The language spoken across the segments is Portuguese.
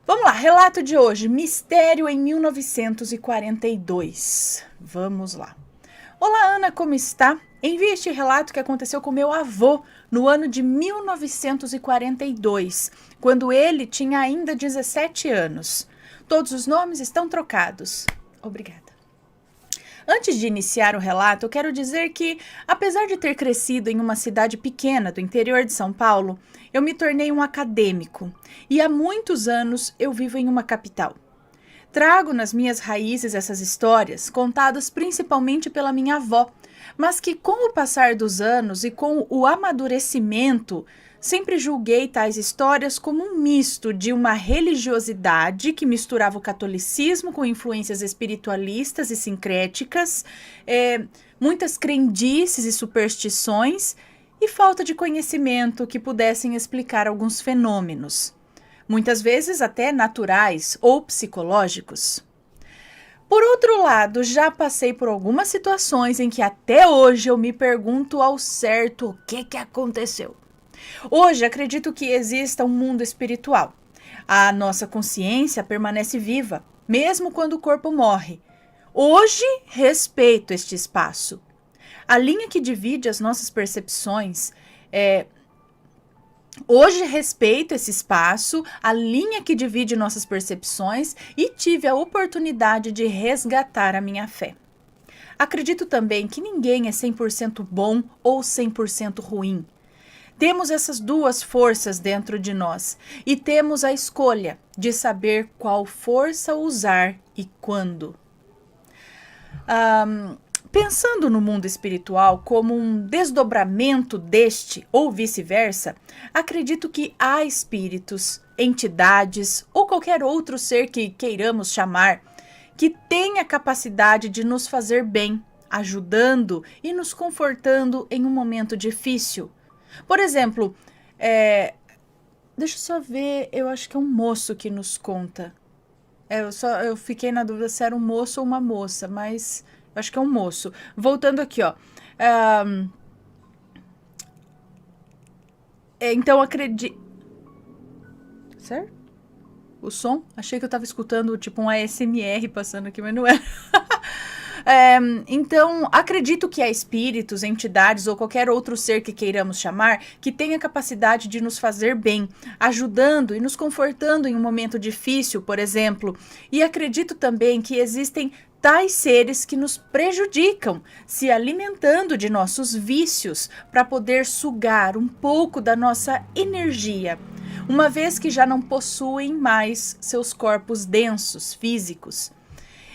Vamos lá, relato de hoje, Mistério em 1942. Vamos lá. Olá, Ana, como está? Envie este relato que aconteceu com meu avô no ano de 1942, quando ele tinha ainda 17 anos. Todos os nomes estão trocados. Obrigada. Antes de iniciar o relato, eu quero dizer que, apesar de ter crescido em uma cidade pequena do interior de São Paulo, eu me tornei um acadêmico e há muitos anos eu vivo em uma capital. Trago nas minhas raízes essas histórias, contadas principalmente pela minha avó, mas que com o passar dos anos e com o amadurecimento, sempre julguei tais histórias como um misto de uma religiosidade que misturava o catolicismo com influências espiritualistas e sincréticas, muitas crendices e superstições e falta de conhecimento que pudessem explicar alguns fenômenos, muitas vezes até naturais ou psicológicos. Por outro lado, já passei por algumas situações em que até hoje eu me pergunto ao certo o que aconteceu. Hoje acredito que exista um mundo espiritual. A nossa consciência permanece viva, mesmo quando o corpo morre. Hoje respeito este espaço. A linha que divide as nossas percepções Hoje respeito esse espaço, a linha que divide nossas percepções e tive a oportunidade de resgatar a minha fé. Acredito também que ninguém é 100% bom ou 100% ruim. Temos essas duas forças dentro de nós e temos a escolha de saber qual força usar e quando. Pensando no mundo espiritual como um desdobramento deste ou vice-versa, acredito que há espíritos, entidades ou qualquer outro ser que queiramos chamar que tem a capacidade de nos fazer bem, ajudando e nos confortando em um momento difícil. Por exemplo, deixa eu só ver, eu acho que é um moço que nos conta. Eu fiquei na dúvida se era um moço ou uma moça, mas eu acho que é um moço. Voltando aqui, ó. Então, acredito... Certo? O som? Achei que eu tava escutando tipo um ASMR passando aqui, mas não era. Então, acredito que há espíritos, entidades ou qualquer outro ser que queiramos chamar que tenha capacidade de nos fazer bem, ajudando e nos confortando em um momento difícil, por exemplo. E acredito também que existem tais seres que nos prejudicam, se alimentando de nossos vícios para poder sugar um pouco da nossa energia, uma vez que já não possuem mais seus corpos densos, físicos.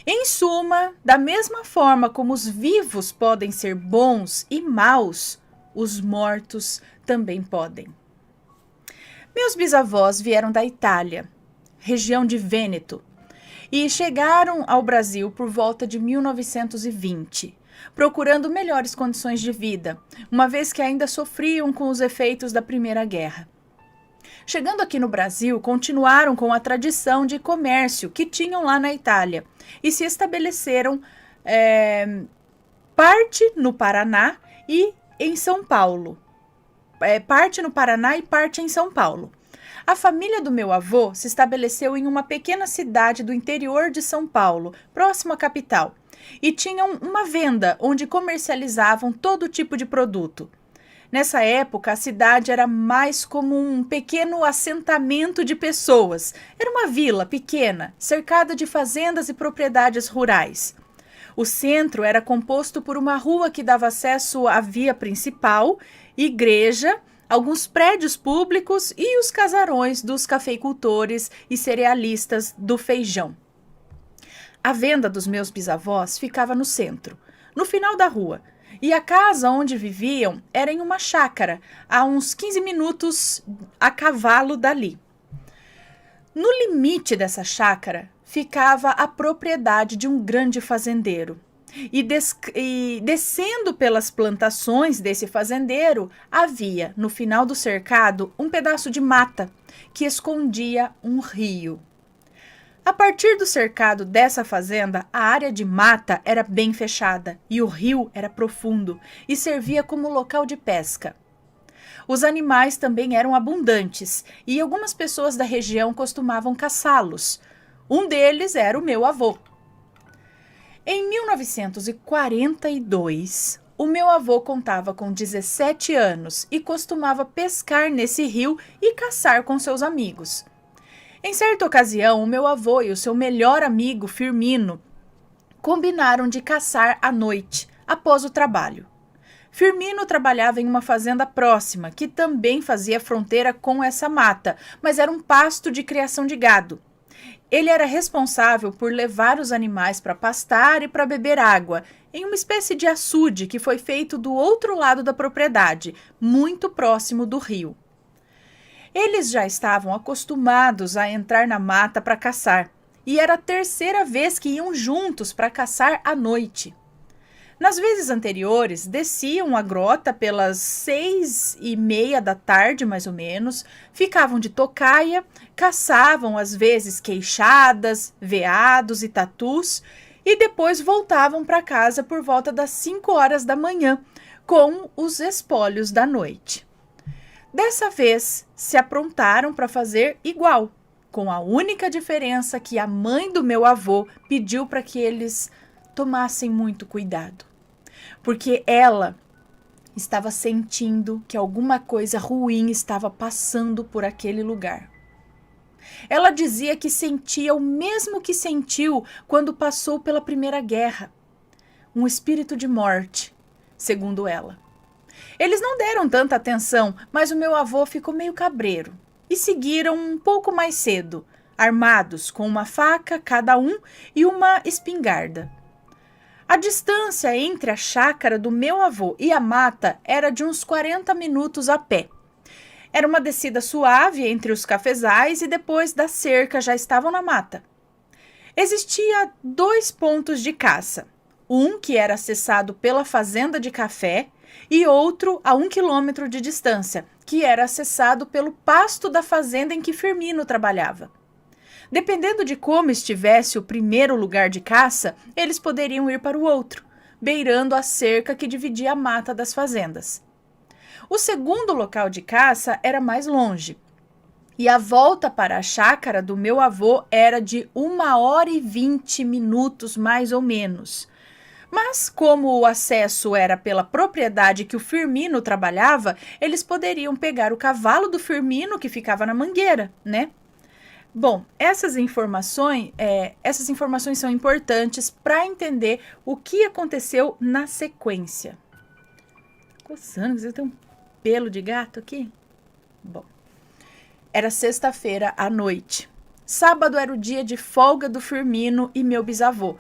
Em suma, da mesma forma como os vivos podem ser bons e maus, os mortos também podem. Meus bisavós vieram da Itália, região de Vêneto, e chegaram ao Brasil por volta de 1920, procurando melhores condições de vida, uma vez que ainda sofriam com os efeitos da Primeira Guerra. Chegando aqui no Brasil, continuaram com a tradição de comércio que tinham lá na Itália e se estabeleceram parte no Paraná e em São Paulo. Parte no Paraná e parte em São Paulo. A família do meu avô se estabeleceu em uma pequena cidade do interior de São Paulo, próximo à capital, e tinham uma venda onde comercializavam todo tipo de produto. Nessa época, a cidade era mais como um pequeno assentamento de pessoas. Era uma vila pequena, cercada de fazendas e propriedades rurais. O centro era composto por uma rua que dava acesso à via principal, igreja, alguns prédios públicos e os casarões dos cafeicultores e cerealistas do feijão. A venda dos meus bisavós ficava no centro, no final da rua, e a casa onde viviam era em uma chácara, a uns 15 minutos a cavalo dali. No limite dessa chácara ficava a propriedade de um grande fazendeiro. E descendo pelas plantações desse fazendeiro, havia, no final do cercado, um pedaço de mata que escondia um rio. A partir do cercado dessa fazenda, a área de mata era bem fechada e o rio era profundo e servia como local de pesca. Os animais também eram abundantes e algumas pessoas da região costumavam caçá-los. Um deles era o meu avô. Em 1942, o meu avô contava com 17 anos e costumava pescar nesse rio e caçar com seus amigos. Em certa ocasião, o meu avô e o seu melhor amigo, Firmino, combinaram de caçar à noite, após o trabalho. Firmino trabalhava em uma fazenda próxima, que também fazia fronteira com essa mata, mas era um pasto de criação de gado. Ele era responsável por levar os animais para pastar e para beber água, em uma espécie de açude que foi feito do outro lado da propriedade, muito próximo do rio. Eles já estavam acostumados a entrar na mata para caçar, e era a terceira vez que iam juntos para caçar à noite. Nas vezes anteriores, desciam a grota pelas 6:30 da tarde, mais ou menos, ficavam de tocaia, caçavam às vezes queixadas, veados e tatus, e depois voltavam para casa por volta das 5 horas da manhã, com os espólios da noite. Dessa vez, se aprontaram para fazer igual, com a única diferença que a mãe do meu avô pediu para que eles tomassem muito cuidado, porque ela estava sentindo que alguma coisa ruim estava passando por aquele lugar. Ela dizia que sentia o mesmo que sentiu quando passou pela Primeira Guerra, um espírito de morte, segundo ela. Eles não deram tanta atenção, mas o meu avô ficou meio cabreiro e seguiram um pouco mais cedo, armados com uma faca cada um e uma espingarda. A distância entre a chácara do meu avô e a mata era de uns 40 minutos a pé. Era uma descida suave entre os cafezais e depois da cerca já estavam na mata. Existia 2 pontos de caça, um que era acessado pela fazenda de café e outro a 1 quilômetro de distância, que era acessado pelo pasto da fazenda em que Firmino trabalhava. Dependendo de como estivesse o primeiro lugar de caça, eles poderiam ir para o outro, beirando a cerca que dividia a mata das fazendas. O segundo local de caça era mais longe, e a volta para a chácara do meu avô era de 1h20, mais ou menos. Mas, como o acesso era pela propriedade que o Firmino trabalhava, eles poderiam pegar o cavalo do Firmino, que ficava na mangueira, né? Bom, essas informações são importantes para entender o que aconteceu na sequência. Coçando, você tem um pelo de gato aqui? Bom, era sexta-feira à noite. Sábado era o dia de folga do Firmino e meu bisavô.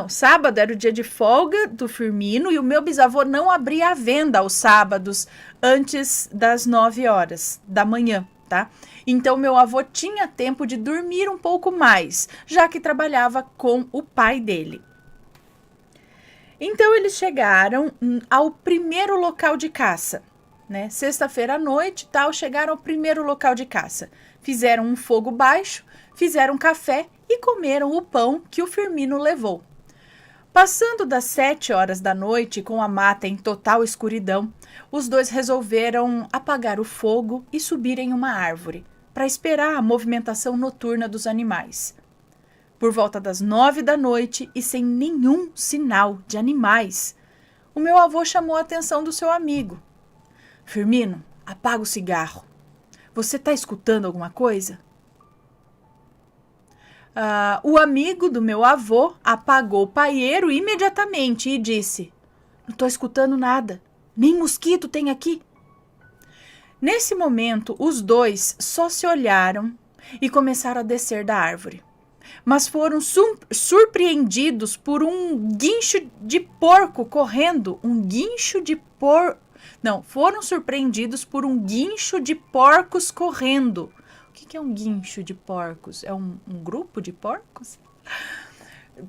Sábado era o dia de folga do Firmino e o meu bisavô não abria a venda aos sábados antes das 9 horas da manhã, tá? Então, meu avô tinha tempo de dormir um pouco mais, já que trabalhava com o pai dele. Então, eles chegaram ao primeiro local de caça, né? Sexta-feira à noite, chegaram ao primeiro local de caça. Fizeram um fogo baixo, fizeram café e comeram o pão que o Firmino levou. Passando das 7 horas da noite, com a mata em total escuridão, os dois resolveram apagar o fogo e subir em uma árvore, para esperar a movimentação noturna dos animais. Por volta das 9 da noite e sem nenhum sinal de animais, o meu avô chamou a atenção do seu amigo. Firmino, apaga o cigarro. Você está escutando alguma coisa? O amigo do meu avô apagou o paieiro imediatamente e disse: não estou escutando nada, nem mosquito tem aqui. Nesse momento, os dois só se olharam e começaram a descer da árvore. Mas foram surpreendidos por um guincho de porco correndo. Foram surpreendidos por um guincho de porcos correndo. O que é um guincho de porcos? É um grupo de porcos?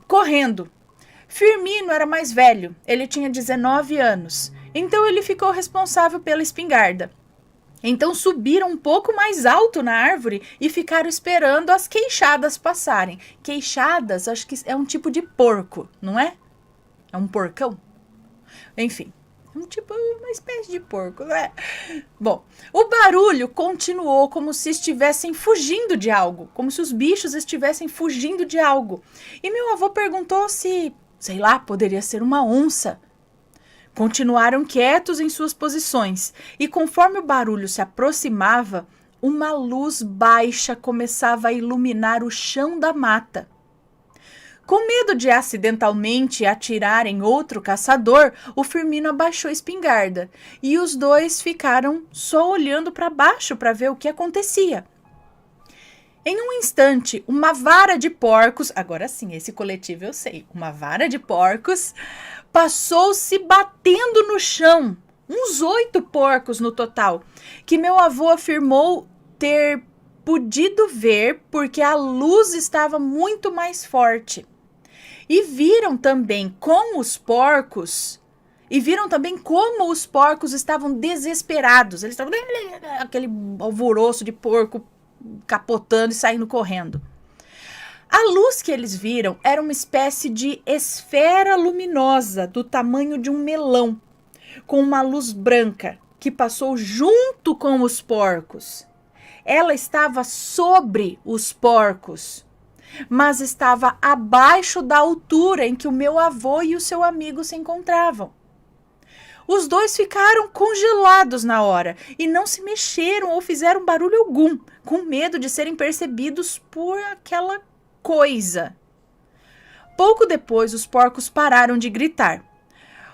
Correndo. Firmino era mais velho, ele tinha 19 anos, então ele ficou responsável pela espingarda. Então subiram um pouco mais alto na árvore e ficaram esperando as queixadas passarem. Queixadas, acho que é um tipo de porco, não é? É um porcão? Enfim, tipo uma espécie de porco, né? Bom, o barulho continuou como se estivessem fugindo de algo, como se os bichos estivessem fugindo de algo. E meu avô perguntou se, sei lá, poderia ser uma onça. Continuaram quietos em suas posições, e conforme o barulho se aproximava, uma luz baixa começava a iluminar o chão da mata. Com medo de acidentalmente atirar em outro caçador, o Firmino abaixou a espingarda e os dois ficaram só olhando para baixo para ver o que acontecia. Em um instante, uma vara de porcos, agora sim, esse coletivo eu sei, uma vara de porcos, passou-se batendo no chão, uns 8 porcos no total, que meu avô afirmou ter podido ver porque a luz estava muito mais forte. E viram também como os porcos estavam desesperados. Eles estavam aquele alvoroço de porco capotando e saindo correndo. A luz que eles viram era uma espécie de esfera luminosa do tamanho de um melão, com uma luz branca que passou junto com os porcos. Ela estava sobre os porcos, mas estava abaixo da altura em que o meu avô e o seu amigo se encontravam. Os dois ficaram congelados na hora e não se mexeram ou fizeram barulho algum, com medo de serem percebidos por aquela coisa. Pouco depois, os porcos pararam de gritar.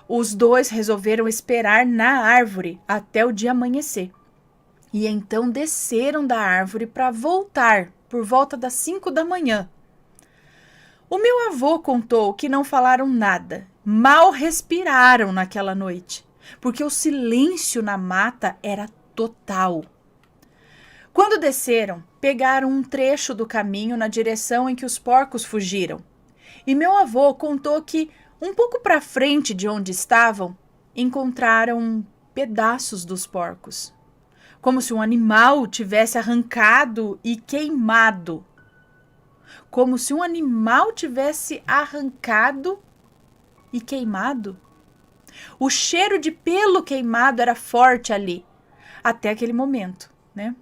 Os dois resolveram esperar na árvore até o dia amanhecer. E então desceram da árvore para voltar por volta das 5 da manhã. O meu avô contou que não falaram nada, mal respiraram naquela noite, porque o silêncio na mata era total. Quando desceram, pegaram um trecho do caminho na direção em que os porcos fugiram. E meu avô contou que, um pouco para frente de onde estavam, encontraram pedaços dos porcos, como se um animal tivesse arrancado e queimado. Como se um animal tivesse arrancado e queimado. O cheiro de pelo queimado era forte ali, até aquele momento, né?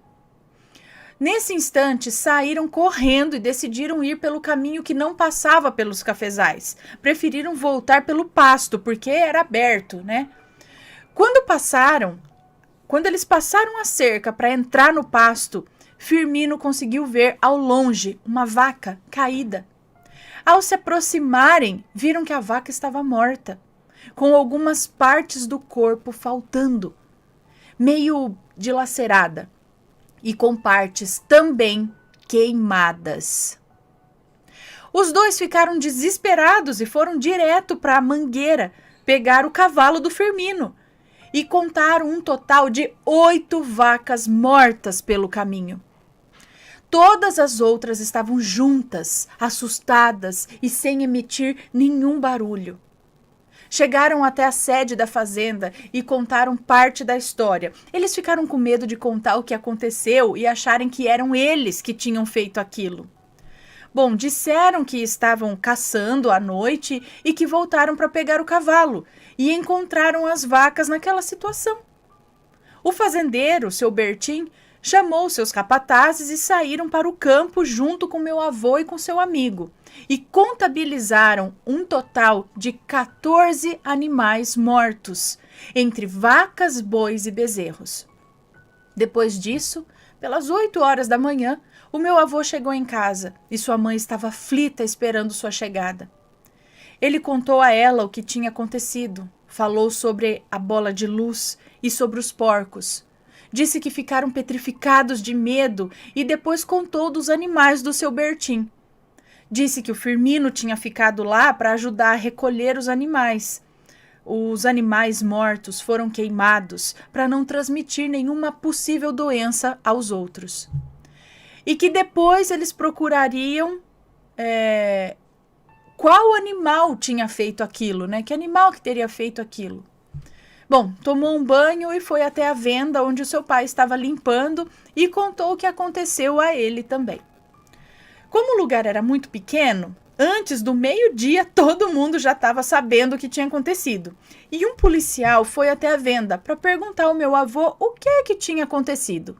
Nesse instante, saíram correndo e decidiram ir pelo caminho que não passava pelos cafezais. Preferiram voltar pelo pasto, porque era aberto, né? Quando eles passaram a cerca para entrar no pasto, Firmino conseguiu ver ao longe uma vaca caída. Ao se aproximarem, viram que a vaca estava morta, com algumas partes do corpo faltando, meio dilacerada, e com partes também queimadas. Os dois ficaram desesperados e foram direto para a mangueira pegar o cavalo do Firmino e contaram um total de 8 vacas mortas pelo caminho. Todas as outras estavam juntas, assustadas e sem emitir nenhum barulho. Chegaram até a sede da fazenda e contaram parte da história. Eles ficaram com medo de contar o que aconteceu e acharem que eram eles que tinham feito aquilo. Bom, disseram que estavam caçando à noite e que voltaram para pegar o cavalo e encontraram as vacas naquela situação. O fazendeiro, seu Bertim, chamou seus capatazes e saíram para o campo junto com meu avô e com seu amigo, e contabilizaram um total de 14 animais mortos, entre vacas, bois e bezerros. Depois disso, pelas 8 horas da manhã, o meu avô chegou em casa e sua mãe estava aflita esperando sua chegada. Ele contou a ela o que tinha acontecido, falou sobre a bola de luz e sobre os porcos. Disse que ficaram petrificados de medo e depois contou dos animais do seu Bertim. Disse que o Firmino tinha ficado lá para ajudar a recolher os animais. Os animais mortos foram queimados para não transmitir nenhuma possível doença aos outros. E que depois eles procurariam qual animal tinha feito aquilo, né? Que animal que teria feito aquilo? Bom, tomou um banho e foi até a venda onde o seu pai estava limpando e contou o que aconteceu a ele também. Como o lugar era muito pequeno, Antes do meio-dia, todo mundo já estava sabendo o que tinha acontecido. E um policial foi até a venda para perguntar ao meu avô o que tinha acontecido.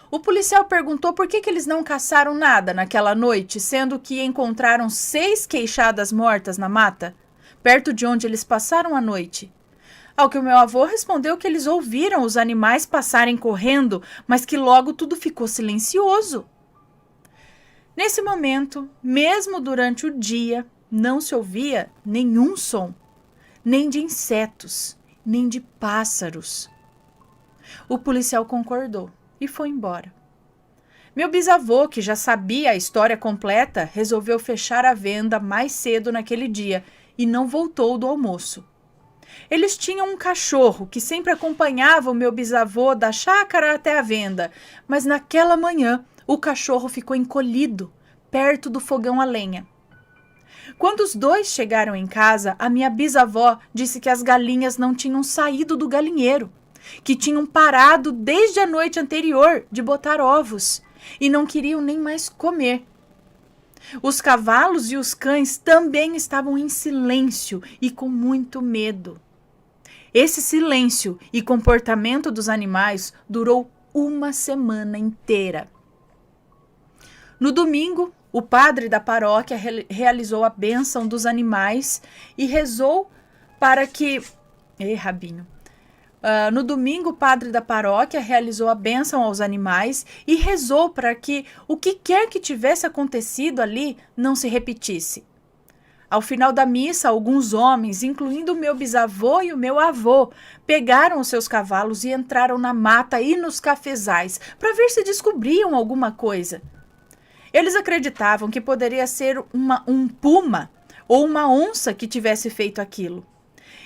O policial perguntou por que eles não caçaram nada naquela noite, sendo que encontraram 6 queixadas mortas na mata, perto de onde eles passaram a noite. Ao que o meu avô respondeu que eles ouviram os animais passarem correndo, mas que logo tudo ficou silencioso. Nesse momento, mesmo durante o dia, não se ouvia nenhum som, nem de insetos, nem de pássaros. O policial concordou e foi embora. Meu bisavô, que já sabia a história completa, resolveu fechar a venda mais cedo naquele dia e não voltou do almoço. Eles tinham um cachorro que sempre acompanhava o meu bisavô da chácara até a venda, mas naquela manhã o cachorro ficou encolhido, perto do fogão a lenha. Quando os dois chegaram em casa, a minha bisavó disse que as galinhas não tinham saído do galinheiro, que tinham parado desde a noite anterior de botar ovos e não queriam nem mais comer. Os cavalos e os cães também estavam em silêncio e com muito medo. Esse silêncio e comportamento dos animais durou uma semana inteira. No domingo, o padre da paróquia realizou a bênção dos animais e rezou para que... Rabinho. No domingo, o padre da paróquia realizou a bênção aos animais e rezou para que o que quer que tivesse acontecido ali não se repetisse. Ao final da missa, alguns homens, incluindo o meu bisavô e o meu avô, pegaram os seus cavalos e entraram na mata e nos cafezais para ver se descobriam alguma coisa. Eles acreditavam que poderia ser um puma ou uma onça que tivesse feito aquilo.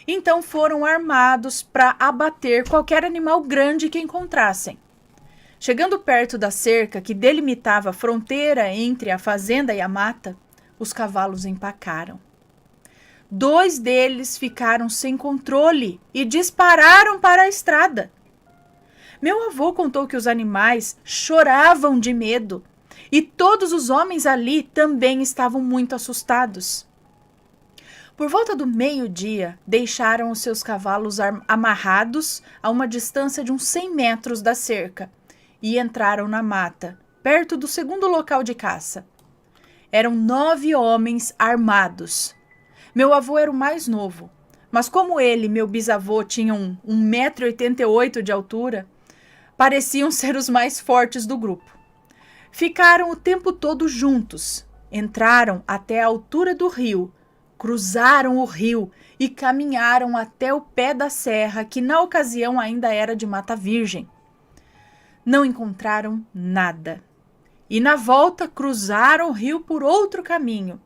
Então foram armados para abater qualquer animal grande que encontrassem. Chegando perto da cerca que delimitava a fronteira entre a fazenda e a mata, os cavalos empacaram. 2 deles ficaram sem controle e dispararam para a estrada. Meu avô contou que os animais choravam de medo e todos os homens ali também estavam muito assustados. Por volta do meio-dia, deixaram os seus cavalos amarrados a uma distância de uns 100 metros da cerca e entraram na mata, perto do segundo local de caça. Eram 9 homens armados. Meu avô era o mais novo, mas como ele e meu bisavô tinham 1,88 m de altura, pareciam ser os mais fortes do grupo. Ficaram o tempo todo juntos, entraram até a altura do rio, cruzaram o rio e caminharam até o pé da serra, que na ocasião ainda era de mata virgem. Não encontraram nada. E na volta cruzaram o rio por outro caminho.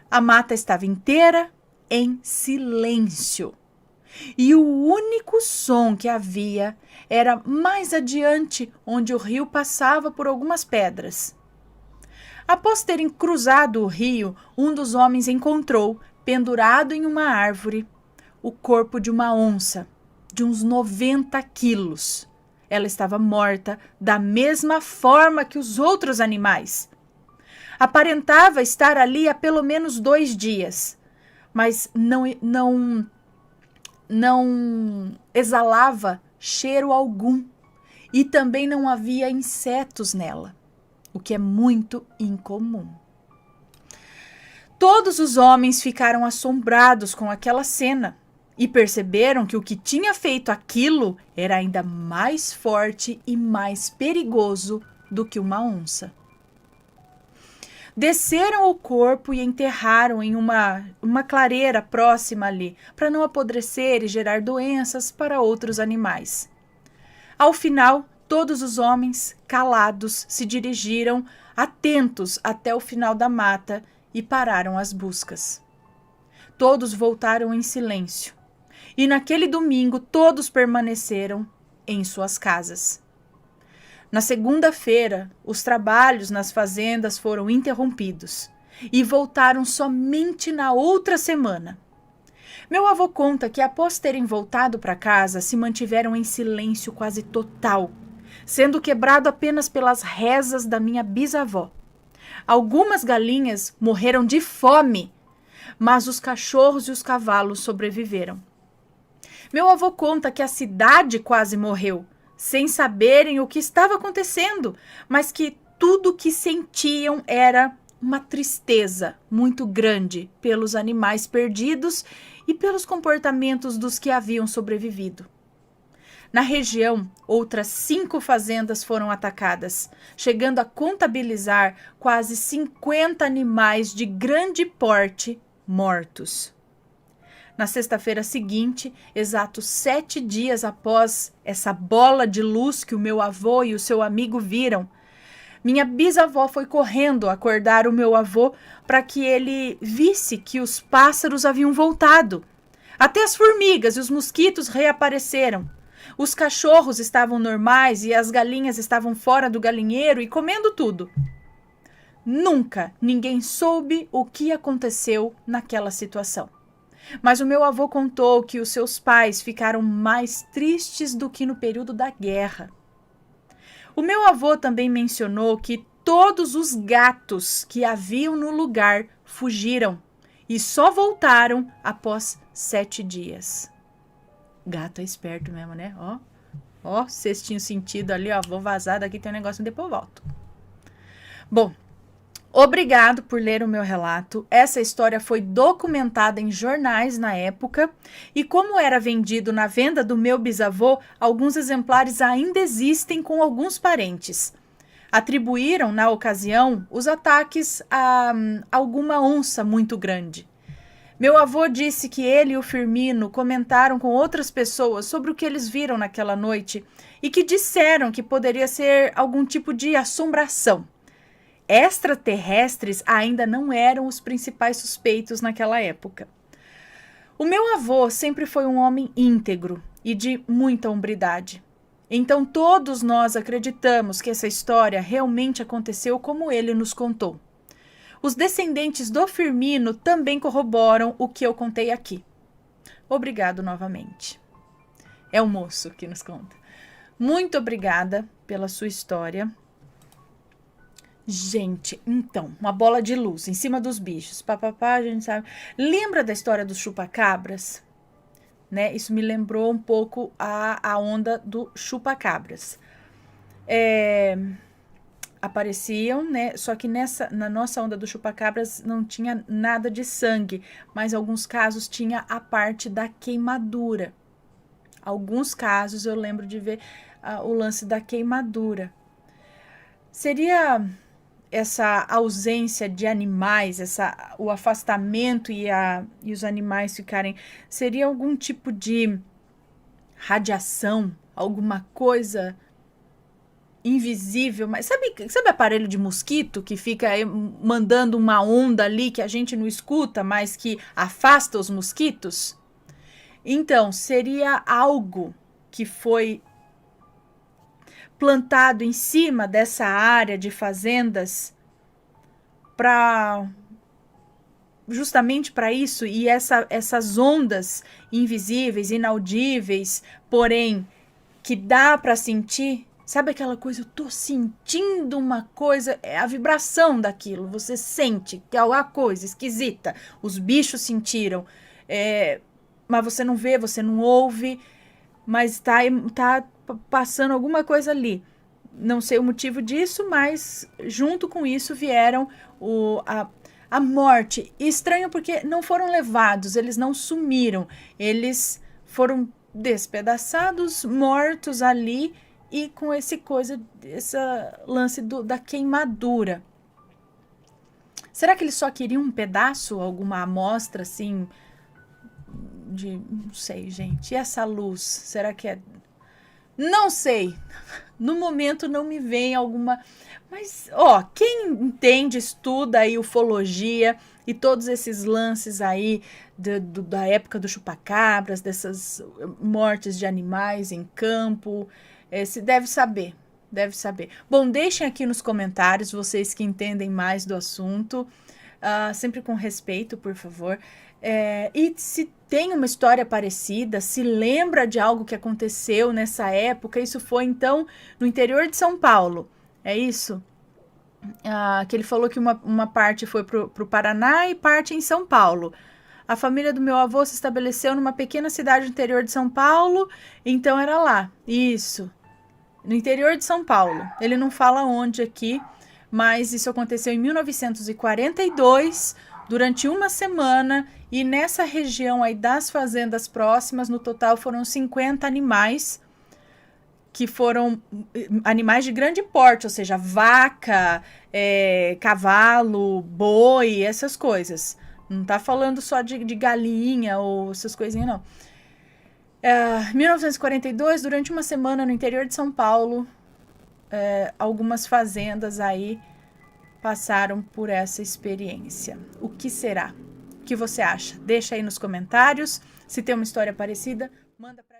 A mata estava inteira em silêncio. E o único som que havia era mais adiante, onde o rio passava por algumas pedras. Após terem cruzado o rio, um dos homens encontrou, pendurado em uma árvore, o corpo de uma onça, de uns 90 quilos. Ela estava morta da mesma forma que os outros animais. Aparentava estar ali há pelo menos 2 dias, mas não exalava cheiro algum e também não havia insetos nela, o que é muito incomum. Todos os homens ficaram assombrados com aquela cena e perceberam que o que tinha feito aquilo era ainda mais forte e mais perigoso do que uma onça. Desceram o corpo e enterraram em uma clareira próxima ali, para não apodrecer e gerar doenças para outros animais. Ao final, todos os homens, calados, se dirigiram atentos até o final da mata e pararam as buscas. Todos voltaram em silêncio. E naquele domingo todos permaneceram em suas casas. Na segunda-feira, os trabalhos nas fazendas foram interrompidos e voltaram somente na outra semana. Meu avô conta que após terem voltado para casa, se mantiveram em silêncio quase total, sendo quebrado apenas pelas rezas da minha bisavó. Algumas galinhas morreram de fome, mas os cachorros e os cavalos sobreviveram. Meu avô conta que a cidade quase morreu, sem saberem o que estava acontecendo, mas que tudo que sentiam era uma tristeza muito grande pelos animais perdidos e pelos comportamentos dos que haviam sobrevivido. Na região, outras 5 fazendas foram atacadas, chegando a contabilizar quase 50 animais de grande porte mortos. Na sexta-feira seguinte, exatos 7 dias após essa bola de luz que o meu avô e o seu amigo viram, minha bisavó foi correndo acordar o meu avô para que ele visse que os pássaros haviam voltado. Até as formigas e os mosquitos reapareceram. Os cachorros estavam normais e as galinhas estavam fora do galinheiro e comendo tudo. Nunca ninguém soube o que aconteceu naquela situação. Mas o meu avô contou que os seus pais ficaram mais tristes do que no período da guerra. O meu avô também mencionou que todos os gatos que haviam no lugar fugiram e só voltaram após 7 dias. Gato é esperto mesmo, né? Ó, cestinho sentido ali, ó. Vou vazar daqui, tem um negócio e depois volto. Bom, obrigado por ler o meu relato. Essa história foi documentada em jornais na época e como era vendido na venda do meu bisavô, alguns exemplares ainda existem com alguns parentes. Atribuíram, na ocasião, os ataques a alguma onça muito grande. Meu avô disse que ele e o Firmino comentaram com outras pessoas sobre o que eles viram naquela noite e que disseram que poderia ser algum tipo de assombração. Extraterrestres ainda não eram os principais suspeitos naquela época. O meu avô sempre foi um homem íntegro e de muita hombridade. Então todos nós acreditamos que essa história realmente aconteceu como ele nos contou. Os descendentes do Firmino também corroboram o que eu contei aqui. Obrigado novamente. É o moço que nos conta. Muito obrigada pela sua história. Gente, então, uma bola de luz em cima dos bichos. Papapá, a gente sabe. Lembra da história dos chupacabras? Né? Isso me lembrou um pouco a onda do chupacabras. Apareciam, né? Só que na nossa onda do chupacabras não tinha nada de sangue, mas alguns casos tinha a parte da queimadura. Alguns casos eu lembro de ver o lance da queimadura. Seria essa ausência de animais, o afastamento e os animais ficarem, seria algum tipo de radiação, alguma coisa invisível, mas sabe aparelho de mosquito que fica mandando uma onda ali que a gente não escuta, mas que afasta os mosquitos? Então, seria algo que foi plantado em cima dessa área de fazendas justamente para isso, e essas ondas invisíveis, inaudíveis, porém que dá para sentir. Sabe aquela coisa, eu tô sentindo uma coisa, é a vibração daquilo, você sente que é alguma coisa esquisita, os bichos sentiram, mas você não vê, você não ouve, mas tá passando alguma coisa ali. Não sei o motivo disso, mas junto com isso vieram a morte. E estranho porque não foram levados, eles não sumiram, eles foram despedaçados, mortos ali, e com esse lance da queimadura. Será que eles só queriam um pedaço, alguma amostra assim, não sei, gente. E essa luz, será que é... Não sei. No momento não me vem alguma... Mas, quem entende, estuda aí ufologia e todos esses lances aí da época do chupacabras, dessas mortes de animais em campo... deve saber. Bom, deixem aqui nos comentários, vocês que entendem mais do assunto, sempre com respeito, por favor. E se tem uma história parecida, se lembra de algo que aconteceu nessa época, isso foi então no interior de São Paulo, é isso? que ele falou que uma parte foi pro Paraná e parte em São Paulo. A família do meu avô se estabeleceu numa pequena cidade do interior de São Paulo, então era lá. Isso, no interior de São Paulo. Ele não fala onde aqui, mas isso aconteceu em 1942, durante uma semana, e nessa região aí das fazendas próximas, no total foram 50 animais, que foram animais de grande porte, ou seja, vaca, cavalo, boi, essas coisas. Não tá falando só de galinha ou essas coisinhas, não. 1942, durante uma semana no interior de São Paulo, algumas fazendas aí passaram por essa experiência. O que será? O que você acha? Deixa aí nos comentários. Se tem uma história parecida, manda pra